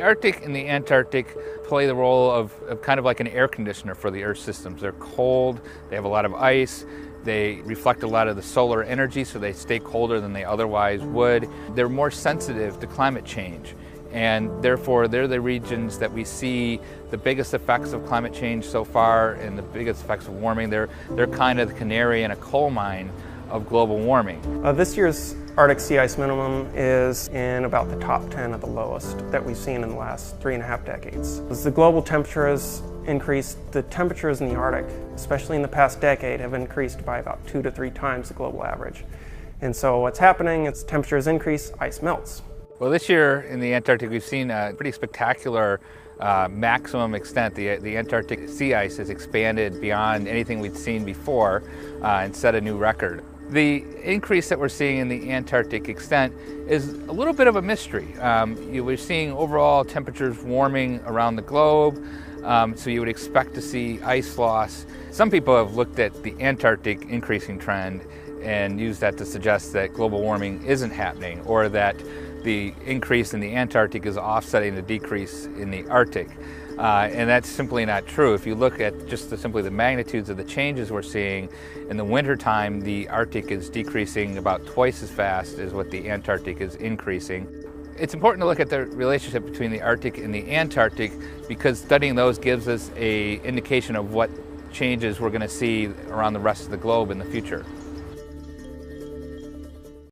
Arctic and the Antarctic play the role of kind of like an air conditioner for the Earth systems. They're cold, they have a lot of ice, they reflect a lot of the solar energy, so they stay colder than they otherwise would. They're more sensitive to climate change, and therefore they're the regions that we see the biggest effects of climate change so far and the biggest effects of warming. They're kind of the canary in a coal mine of global warming. This year's Arctic sea ice minimum is in about the top 10 of the lowest that we've seen in the last 3.5 decades. As the global temperature has increased, the temperatures in the Arctic, especially in the past decade, have increased by about 2 to 3 times the global average. And so what's happening is temperatures increase, ice melts. Well, this year in the Antarctic we've seen a pretty spectacular maximum extent. The Antarctic sea ice has expanded beyond anything we'd seen before and set a new record. The increase that we're seeing in the Antarctic extent is a little bit of a mystery. We're seeing overall temperatures warming around the globe, so you would expect to see ice loss. Some people have looked at the Antarctic increasing trend and used that to suggest that global warming isn't happening, or that the increase in the Antarctic is offsetting the decrease in the Arctic. And that's simply not true. If you look at just simply the magnitudes of the changes we're seeing, in the wintertime the Arctic is decreasing about twice as fast as what the Antarctic is increasing. It's important to look at the relationship between the Arctic and the Antarctic, because studying those gives us an indication of what changes we're going to see around the rest of the globe in the future.